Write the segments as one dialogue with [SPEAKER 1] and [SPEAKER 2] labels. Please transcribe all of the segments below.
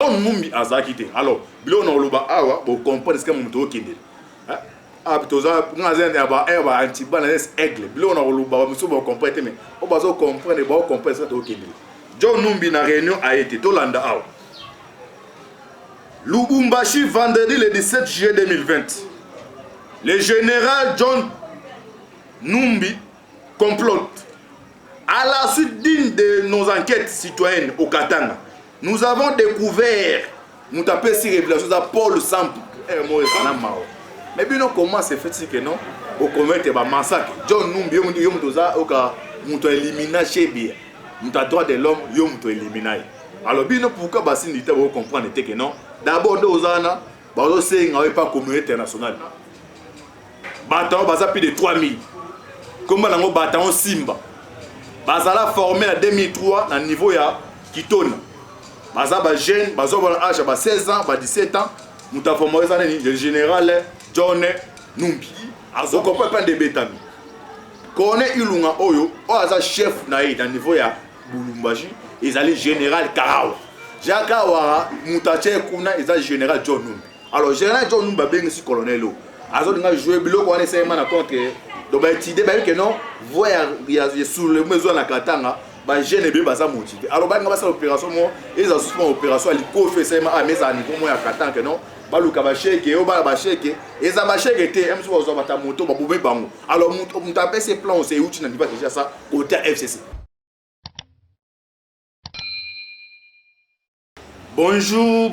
[SPEAKER 1] John Numbi azakite. Alors, bilo na loba awa bo comprendre ce que mon to kende. Ah toza ngazen ya ba antiba na aigle. Bilo na loba muso bo comprendre mais o bazo comprendre ba comprendre ce que to kende. John Numbi na réunion a été Tolanda awa. Lubumbashi vendredi le 17 juillet 2020. Le général John Numbi complote. À la suite d'une de nos enquêtes citoyennes au Katanga, nous avons découvert, nous tapons sur révélation de Paul Samp. Mais bien comment c'est fait que non? Au commettre un massacre. John Numbi, nous éliminer chez bien. Nous avons droit de l'homme, nous éliminer. Alors bien pourquoi Bassin dit vous comprendre que non? D'abord nous avons pas communauté internationale. Bataillon basa plus de 3000. Comment lango bataillon Simba. Bazala formé en 2003 à niveau ya Kitona. Baza ba jeune, bazo ba âge ba 16 ans, ba 17 ans, nous ta formé le général John Numbi. Azo ko pas de betami. Connaît Ilunga Oyo, o aza chef na yi dans niveau ya Bulumbashi, ils allaient général Karawa. Jacques Karawa, mutache kuna ils général John Numbi. Alors général John Numbi ba bengi si colonel o. Azo nga jouer bilo ko ane na contre donc ba idée ba que non voya ya sur le besoin na Katanga ba jeune be ba sa motivé. Alors ba nga ba sa opération mo ils ont suspend opération ali ko fait ça à mais à niveau mo ya Katanga que non ba luka ba cheke o ba cheke eza ba cheke te même si vous avez ta moto ba boube bango. Alors on taper ces plans c'est outil na niveau déjà ça côté FCC. Bonjour,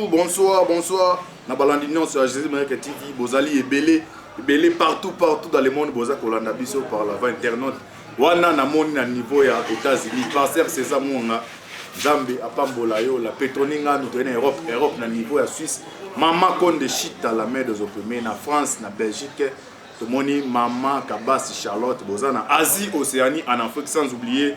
[SPEAKER 1] bonsoir. Na balandinion sur Jésus Market TV, Bozali et Belé partout dans le monde, Boza Kolanda Biso par la voie internet. Wana na moni na niveau ya États-Unis, passer c'est ça mon Zambie apambola yo la Petroninga nous donne Europe na niveau ya Suisse. Maman Konde Chita la mère des opprimés na France, na Belgique. Tout moni maman Kabasi Charlotte Boza na Asie, Océanie, en Afrique sans oublier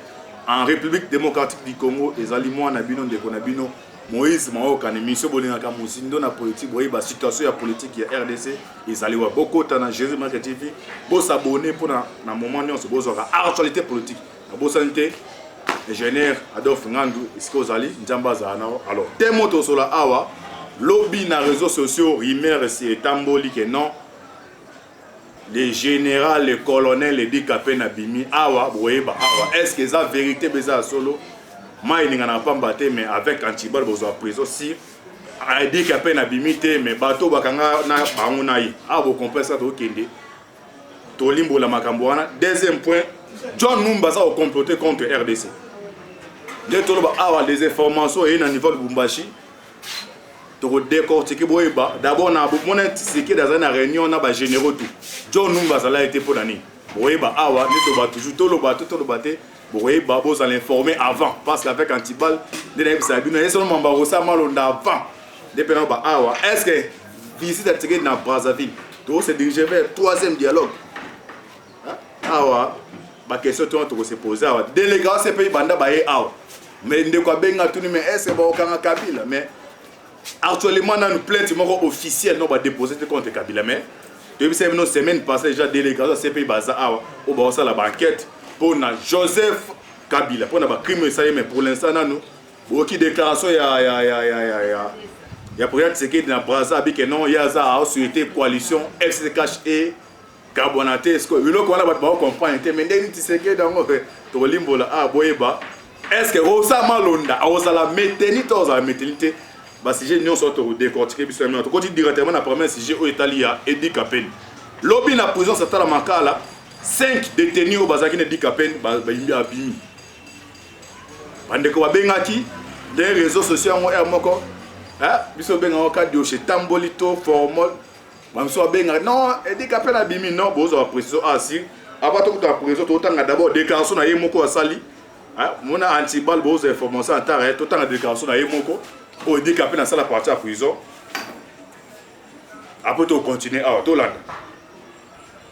[SPEAKER 1] en République démocratique du Congo, les aliments na bino de Konabino. Moïse Maoka na mission bolingaka musindo na politique boye ba situation ya politique ya RDC ezaliwa beaucoup na Jésus Market TV bo s'abonner pour na moment nyonso bozoka actualité politique na bo santé ingénieur Adolphe Ngandu isko zali njamba za na alors temo to sola awa lobby na réseaux sociaux rumeur c'est tamboli que non les général les colonels les dikapé na bimi awa boyeba awa est-ce que ça vérité beza solo moi il n'a pas battu mais avec Antibal bozo prison si a dit qu'à peine abimité mais bateau bakanga na bangunayi a bo comprendre to kende to limbo la makambo wana. Deuxième point, John Numba ça comploté contre RDC de to ba awa des informations et na niveau de Bumbashi to décortiquer boyeba d'abord na mona tsiki dans une réunion na ba généraux tout John Numba ça l'a été pour nani boyeba awa ni to ba toujours to lo baté. Vous voyez, Babo s'en informer avant. Parce qu'avec Antibal, il seulement avant. Est-ce que visite à tirer dans Brazzaville, tout se diriger vers le troisième dialogue? Ma question que se poser. Délégation ces pays banda baye mais de quoi benga tout mais est-ce que Bakanga Kabila mais actuellement dans une plainte officielle non va déposer contre Kabila mais depuis une semaine passée déjà délégation ces pays baza au basa la banquette pour Joseph Kabila pour na crime ça mais pour l'instant nous beaucoup déclaration ya président Tshisekedi na Brazzaville que non ya za a souhaité coalition FCCH et Carbonate est-ce que le ko na ba comprendre mais ndeni Tshisekedi dango to limbola boyeba est-ce que Rosa Malonda a la maintenir to za maintenir ba si j'ai non sorto décortiquer biso mais to continue directement na premier sujet au Italia Edi Kapeni lobby na prison ça la makala 5 détenus au Bazaki ne dit qu'à peine Bayimbi Abimi. Bandeko Babengaki, des réseaux sociaux en Hermoko, Biso Benga Kadio chez Tambolito, Formol, Mamso Benga, non, et dit qu'à peine Abimi, non, Bozo a précision assis, avant tout à prison, tout le temps d'abord déclaration à Yemoko à Sali, Mona Antibal, Bozo information à Taré, tout le temps de déclaration à Yemoko, pour dire qu'à peine à la partie à prison. Après, tout continuer à Toland.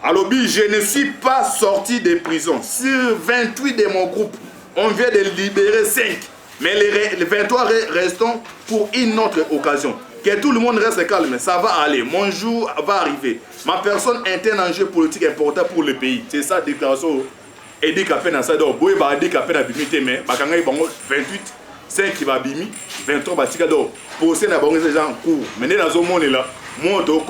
[SPEAKER 1] Alors, je ne suis pas sorti de prison. Sur 28 de mon groupe, on vient de libérer 5. Mais les 23 restons pour une autre occasion. Que tout le monde reste calme, ça va aller. Mon jour va arriver. Ma personne est un enjeu politique important pour le pays. C'est ça, déclaration. Et dit qu'à peine à ça, donc, Boé va dire qu'à peine à 28, mais 28, 5 qui va bimi 23 batika do poser na bango ces gens en cours mais dans zo monde là moto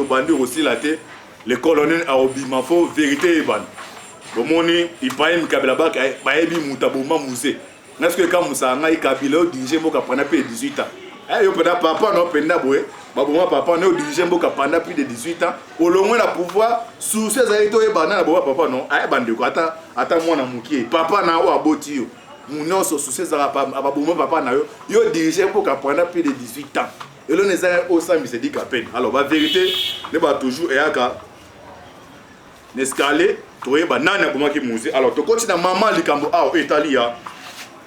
[SPEAKER 1] bandi aussi la té le colonel Arobima fo vérité ban bon moni il paye Kabila ba ebi mutaboma musée n'est-ce que quand musanga i Kabila dirige mboka pendant plus de 18 ans eh yo pena papa no penda boye baboma papa no dirige mboka pendant plus de 18 ans au loin la pouvoir sous ces aito e bana na papa non eh bandi ko ata mwana mukie papa na o aboti yo mon sous ces ababoma papa na yo dirige mboka pendant plus de 18 ans et là les au ça me se dit qu'à peine alors la vérité ne va toujours et aka n'escalier toye banana comme qui musée alors to continue maman likambo a Italia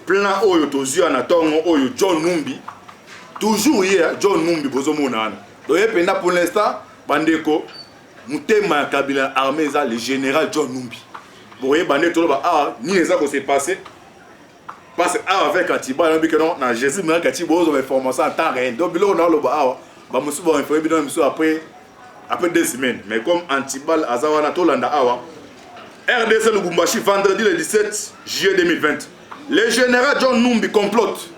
[SPEAKER 1] plan oyo tozua na tongo oyo John Numbi toujours hier John Numbi bozomona donc penda pour l'instant bandeko mutema Kabila armée ça le général John Numbi boye bande to ba ni ça ko s'est passé parce que avec Atiba on dit que non na Jésus mais Atiba bozo information en temps réel donc bilo na lo ba musu ba informer bidon musu après 2 semaines mais comme Antibal Azawana Tolanda Awa RDC Lubumbashi vendredi le 17 juillet 2020 le général John Numbi complote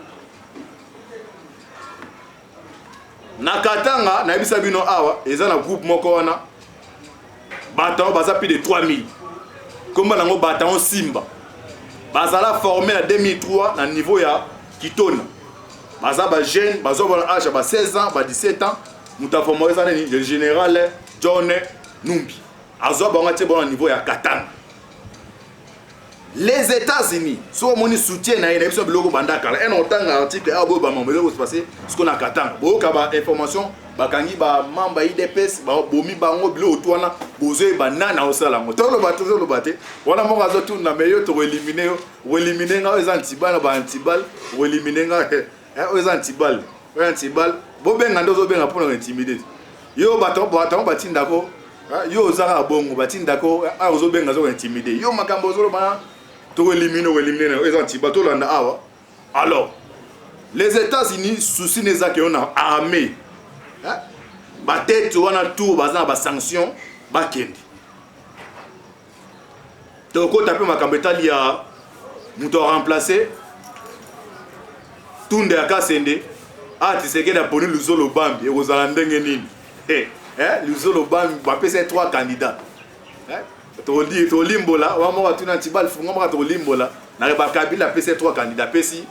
[SPEAKER 1] Nakatanga na ebisa bino Awa eza na groupe moko wana bataillon baza plus de 3000 comme nango bataillon Simba bazala formé en 2003 na niveau ya Kitona baza ba jeune bazo ba âge ba 16 ans ba 17 ans muta formé le général John Numbi azo ba ngati bon niveau ya Katanga les États-Unis so moni soutien na ina biso biloko banda kala un otanga article abo ba mamelo ko se passer ce qu'on a Katanga bo ka ba information bakangi ba mamba IDPS ba bomi bango bilo otwana bozo ba nana osala ngo to lo bate wana mo gazo tu na meyo to éliminer nga les antibal ba antibal ou éliminer nga les antibal bo benga ndozo benga pour intimider yo bato batinda ko yo zara bongo batinda ko ozo benga zo intimider yo makambo zo ba to éliminer les antibal to landa awa alors les États-Unis souci neza que on a armée ba tête wana tout bazana ba sanction ba kendi to ko taper makambo etali ya muto remplacer tunde akasende Tshisekedi a poni Luzolo Bambi et aux ndenge nini Luzolo Bambi ba pesa 3 candidats to limbola wa mo batuna Ntibal funga mo to limbola na ba Kabila pesa 3 candidats pesi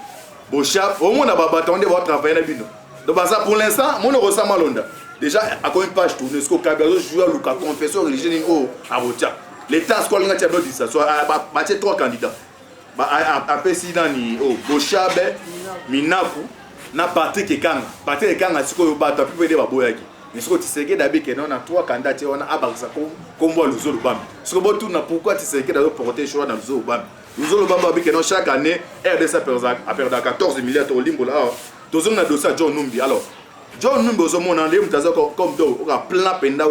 [SPEAKER 1] bo chef au moins ba batonde ba travailler na bino donc ça pour l'instant mon ressent malonda déjà à quoi une page tourner ce que Kabila joue à Luka confession religieuse au abotia l'état scolaire ngati abdo ça soit ba 3 candidats ba a pesi nani Bochabe Minafu na Patrick Ekanga siko ba ta pipede ba boyaki mais ce que Tshisekedi dabi que non na 3 candidats on a abakisa kombo Luzolo Bambi ce que bon tout na pourquoi Tshisekedi doit porter choix dans Luzolo Bambi Luzolo Bambi que non chaque année RDC a perdu 14 milliards de limbola tous on a dossier John Numbi alors John Numbi au monde en ligne comme do on a plein penda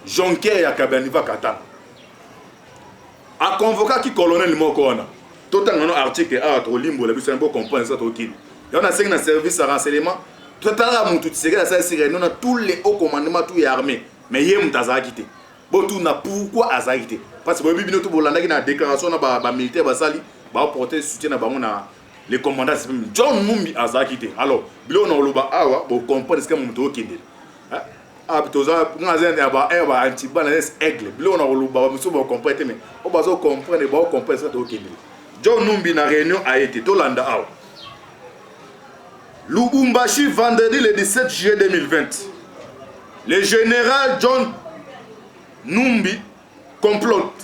[SPEAKER 1] Jonker ya Kabaniva Katanga a convoqué qui colonel moko wana tout un article to limbola biso un peu comprendre ça to kin et on a cinq service à renseignement tout à l'heure mon tout c'est que ça c'est non tous les hauts commandements tout est armé mais yem taza quitté bon tout na pourquoi aza quitté parce que bibino tout bolanda qui na déclaration na ba militaire ba sali ba porter soutien na bango na les commandants John Numbi aza quitté alors bilo na loba awa bo comprendre ce que mon to kinde toza ngazen ya ba Antibal aigle bilo na loba muso ba comprendre mais o bazo comprendre ba comprendre ce que to kinde John Numbi na réunion a été to landa awa Lubumbashi vendredi le 17 juillet 2020 le général John Numbi complote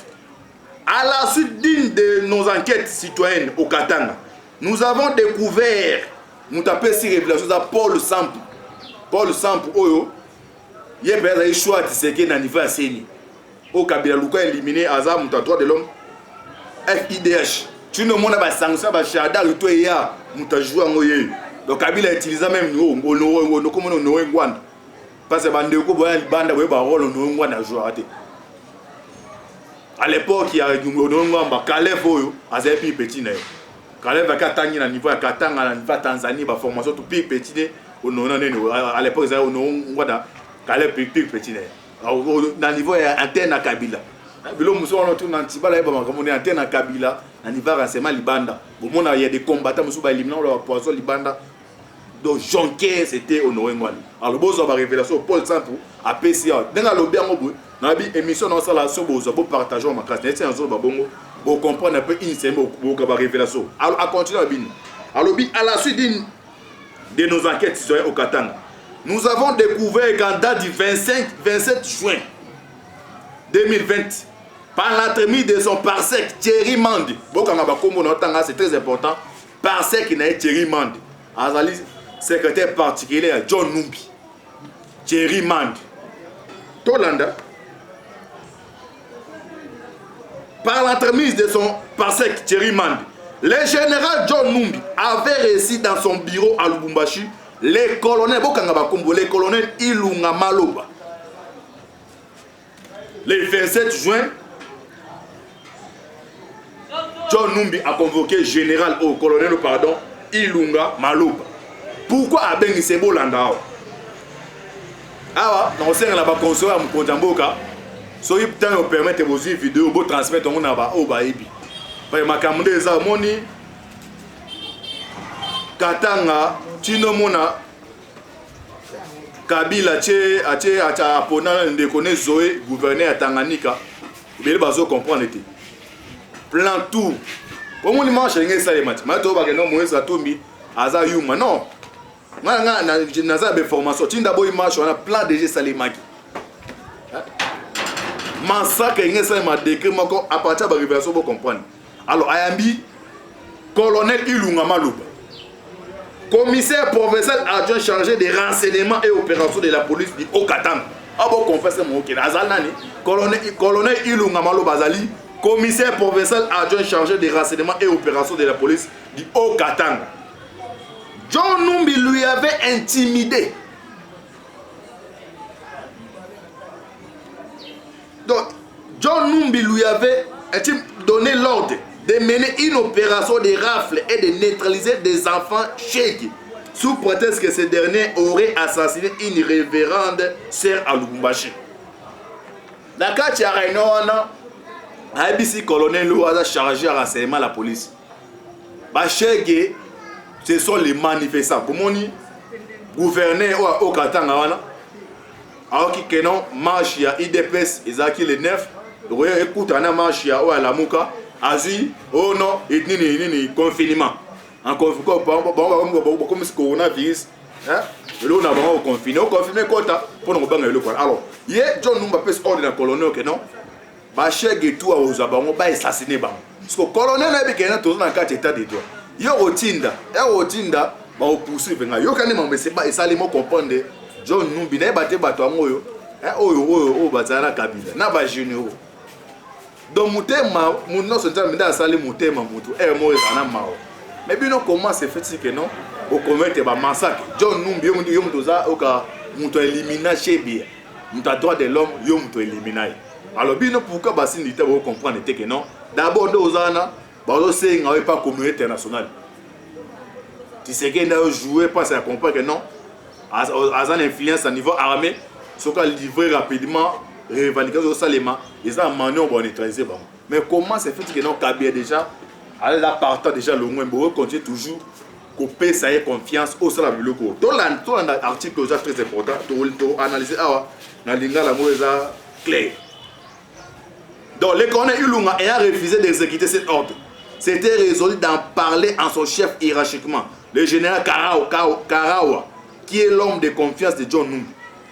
[SPEAKER 1] à la suite d'une de nos enquêtes citoyennes au Katanga. Nous avons découvert, nous tapons ces révélations à Paul Sampu, Oyo, il y a un choix de ce qui est à niveau ACNI. Au Kabila Luka éliminé, Azam, droit de l'homme, FIDH. Tu ne m'as pas sanctionné, tu as joué à Moye. Donc Kabila a utilisé même nous, comme nous avons parce que Bandeko Boyan Banda Weba rôle nous avons joué à l'époque il y a un Calef Oyo, Azepi Petit. Calef a Katanga na niveau à Katanga na niveau Tanzanie, ba formation tout petit à l'époque il y a un Calef Petit. Na niveau interne à Kabila. Bilo muso on tourne antibala et bama comme on est antenne à Kabila, on y va renseignement libanda. Bon mon il y a des combattants muso ba éliminer le poison libanda. Donc Jonker c'était honoré moi. Alors bozo ba révélation Paul Sampo à PCA. Dans le bien mo na bi émission dans ça la so bozo bo partager ma classe. C'est un jour ba bongo. Pour comprendre un peu une ba révélation. Alors à continuer bin. Alors à la suite de nos enquêtes au Katanga, nous avons découvert qu'en date du 27 juin 2020, par l'entremise de son parsec Thierry Mandi, c'est très important, parsec n'a Thierry Mandi, Azali, secrétaire particulier à John Numbi, Thierry Mandi, Tolanda, par l'entremise de son parsec Thierry Mandi, le général John Numbi avait reçu dans son bureau à Lubumbashi les colonels Ilunga Maloba. Le 27 juin, John Numbi a convoqué le général au colonel Ilunga Maloba. Pourquoi a ben Sebo Landao? Ah ouais, on sait que la conseiller à Mkontamboka, so il peut permettre vos vidéos, vous transmettre au Naba au Baïbi. Parce que ma camarade ça moni Katanga Tino Mona Kabila ache apona ndekone Zoé gouverneur à Tanganyika. Il bazo comprendre été. Plan tout. Pour moi dimanche ngé ça les matchs. Mato ba no Moïse Atombi aza yuma non. Nga na za be formation. Tinda boy match on a plan déjà salimaki. Massacre ngé ça ma décret mako à partir de révélation pour comprendre. Alors Ayambi colonel Ilunga Maloba. Commissaire provincial adjoint chargé des renseignements et opérations de la police du Haut-Katanga. Ah bon, confesse mon ok. Colonel Ilunga Maloba Bazali, commissaire provincial adjoint chargé des renseignements et opérations de la police du Haut-Katanga. John Numbi lui avait intimidé. Donc, John Numbi lui avait donné l'ordre de mener une opération de rafle et de neutraliser des enfants chèques sous prétexte que ces derniers auraient assassiné une révérende sœur à Lubumbashi. Dans le cas de Rainoana, ABC colonel Lou a chargé à renseignement la police. Bachègue, ce sont les manifestants. Comme on dit, gouverneur au Katanga, alors qu'il y a une marche à IDPS, ils ont le 9, écoute, on a marche à la Mouka. Asie, oh non, et ni confinement. En confinement, comme ce coronavirus, hein, là on a vraiment confiné. On confiné quoi pour nous banger le quoi. Alors, hier John Numba peut ordre dans colonel que non, bah chèque et tout aux abonnés, bah assassiner bah. Parce que colonel n'a bien toujours dans 4 états de droit. Yo rotinda, bah on poursuit venga. Yo quand même mais c'est pas et ça les mots comprendre. John Numbi n'a pas été battu à moi yo. Hein, oh bazana Kabila, n'a pas généraux. Donc mutema muno sonja minda sali mutema mutu mo ezana mao mais bino comment c'est fait que non au commettre ba massacre John Numbi yo mutu za oka mutu éliminer chebia mutu droit de l'homme yo mutu éliminer alors bino pourquoi ba sindité vous comprendre que non d'abord dozana ba zo senga pas communauté internationale tu sais que n'a jouer pas à comprendre que non azan influence à niveau armé ce qu'a livré rapidement revendication au Salema, ils ont manié pour neutraliser. Mais comment c'est fait que non Kabila déjà, là partant déjà le moins, on continue toujours couper ça y confiance au salaire du local. Tout l'article déjà très important, tout analyser dans la mauvaise clair. Donc les colonels Ilunga ayant refusé d'exécuter cet ordre, c'était résolu d'en parler en son chef hiérarchiquement, le général Karawa, qui est l'homme de confiance de John Numbi.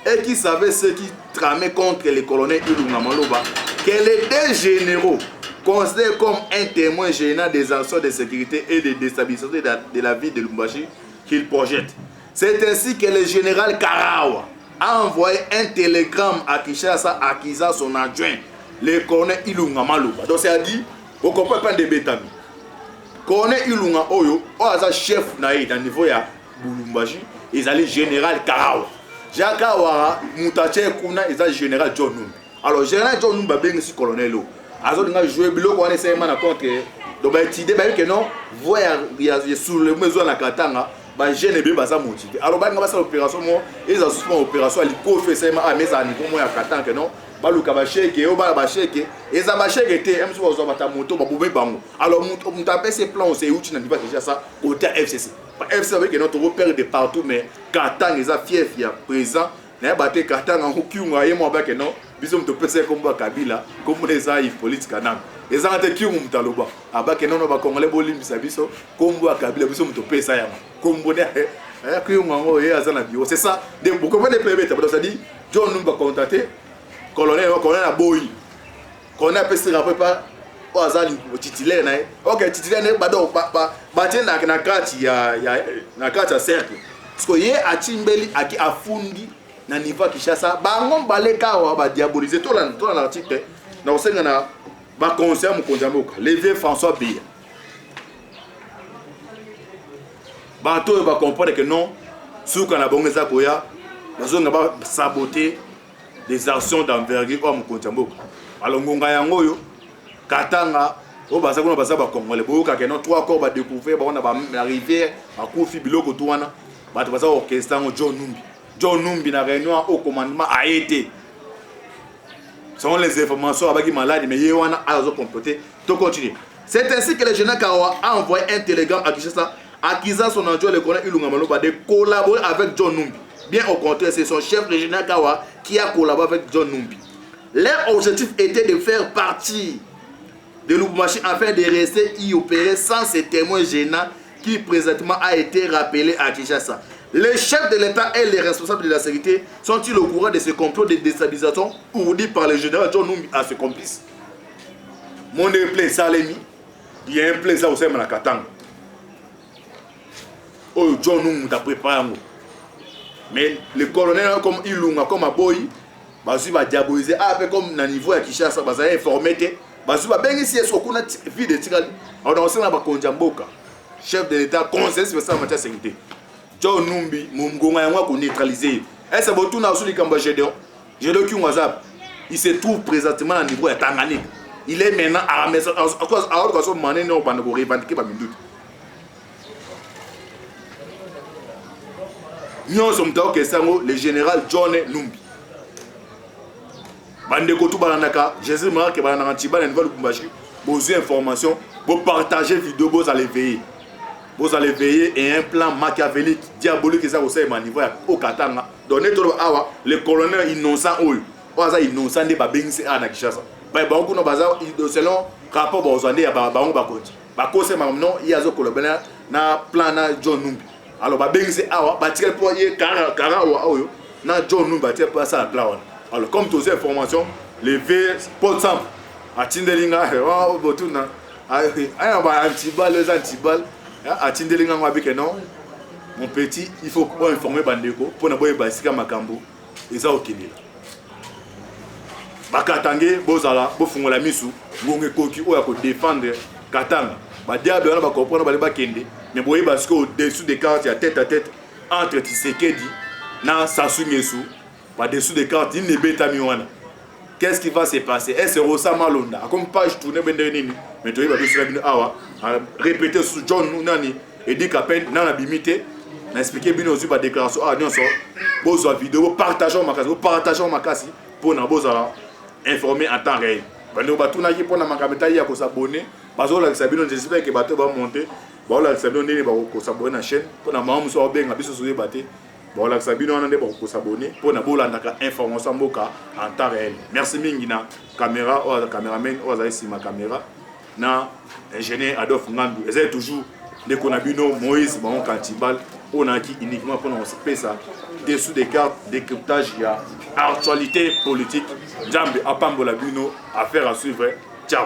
[SPEAKER 1] Et qui savait ce qui tramait contre les colonels Ilunga Maloba, que les deux généraux considèrent comme un témoin gênant des actions de sécurité et de déstabilisation de la ville de Lubumbashi qu'ils projettent. C'est ainsi que le général Karawa a envoyé un télégramme à Kinshasa accusant son adjoint, le colonel Ilunga Maloba. Donc c'est-à-dire, vous ne comprenez pas de bétami. Colonel Ilunga Oyo, au chef dans le niveau de Lubumbashi, ils allaient général Karawa. Jacques Awara, Moutache Kuna, ils ont général John Numbi. Alors, général John Numbi a bien ici colonel. Alors, on a joué bilo qu'on essaie de contre. Donc, il y a que non, voir il y a sous le maison la Katanga, ba jeune be baza motivé alors ba ngaba sa opération mo eza souvent opération ali ko fait ça à mes amis pour moi ya katan que non ba luka ba chèque o ba chèque eza ba chèque té même so ba ta moto ba boube bango alors muta pe ses plans c'est où tu n'as pas déjà ça côté FCC FCC avec notre repère de partout mais katan eza fief ya présent na ba te katan en kiunga yemo ba que non biso mto pese komba Kabila comme les aïe politique kanam eza te kiunga mtaloba aba que non ba congolais bolimbisa biso komba Kabila biso mto pesa ya kombo ne kiunga ngo ye azana bio c'est ça de beaucoup de plébé parce que dit John Numba contacté colonel a boyi colonel pese rapport pas o azali titulaire na OK titulaire ne bado ba tena na kati ya na kati ya cercle parce que ye atimbeli aki afundi na niveau Kinshasa bango baleka wa ba diaboliser to l'article na osenga na ba conseil mu konjamboka lever François Biya bato ba comprendre que non suka na bongeza koya bazonga ba saboter des actions d'envergure au mu konjamboka alongonga yango yo katanga o baza kuna baza ba congolais boka que non trois corps ba découvrir ba on a ba rivière ba kufi biloko to wana bato baza orchestre ngo John Numbi na réunion au commandement a été. Selon les informations avec malade, mais Yewana a complété. To continuer. C'est ainsi que le général Kawa a envoyé un télégramme à Kinshasa accusant son adjoint le colonel Ilunga Maloba de collaborer avec John Numbi. Bien au contraire, c'est son chef régional Kawa qui a collaboré avec John Numbi. Leur objectif était de faire partie de Lubumbashi afin de rester y opérer sans ces témoins gênants qui présentement a été rappelé à Kinshasa. Les chefs de l'État et les responsables de la sécurité sont-ils au courant de ce complot de déstabilisation ourdi par le général John Numbi à ses complices? Mon plaît Salemi, il y a un plaisir au sein de la Katanga. Oh, John Numbi t'a préparé. Mais le colonel comme Ilunga, comme Aboyi, Basu va diaboliser. Ah, comme dans le niveau à Kinshasa, Basu va informer. Basu va bien ici, est-ce qu'on a vie de Tigali? Alors, on sait que Konjamboka, chef de l'État, conseiller spécial en matière de sécurité. John Numbi, Mungonga yango ko neutraliser. Et c'est bon tout na sous Kamba Gédéon. Gédéon qui WhatsApp. Il se trouve présentement à niveau de Tanganyika. Il est maintenant à la maison. À cause de son mané non pas de revendiquer par minute. Nous sommes d'accord que c'est le général John Numbi. Bande ko tout balanaka. Jésus m'a que balanaka tiba na nouvelle Lubumbashi. Vos informations, vous partagez vidéo, vous allez veiller. Vous allez veiller et un plan machiavélique, diabolique, ça aussi est niveau au Katanga. Donnez tout awa le colonel innocent oyo. Oza innocent de babengisi ana Kinshasa. Ba bango no baza selon rapport bozande ya bango bakoti. Ba kose mamno yazo kolobena na plan na John Numbi. Alors babengisi awa ba tirer pour ye kara oyo na John Numbi ba tirer pour ça la plan. Alors comme toutes ces informations, les V pour simple a tindelinga wa botuna ay ba antibal les antibal a tindelinga ngabike non mon petit il faut informer bandeko pour na boye basika makambo eza okindela bakatange bozala bofungola misu ngonge koki oya ko défendre Katanga ba diable na ba comprendre ba bakende mais boye basika au dessous des cartes ya tête à tête entre Tshisekedi na Sassou Nguesso ba dessous des cartes il ne beta miwana. Qu'est-ce qui va se passer? Est-ce que Rosa Malonda, comme page tournée, mais tu vas répéter sur John Nani et dit qu'à peine, dans la bimité, expliquer bien aussi par déclaration, ah non, ça, vos vidéos, partagez ma casse pour nous informer en temps réel. Quand nous avons pour nous s'abonner, parce que j'espère que le bateau va monter, on s'abonner à la chaîne, pour nous bien, voilà, Sabino on a des s'abonner pour na bola ndaka information mboka en temps réel. Merci mingi na caméra ou caméraman ou za ma caméra na ingénieur Adolphe Ngandu. Et toujours des konabino Moïse Baron Kantibal on a qui uniquement pour nous ça dessous des cartes décryptage il y a actualité politique Jambe Apambola Bino affaire à suivre. Ciao.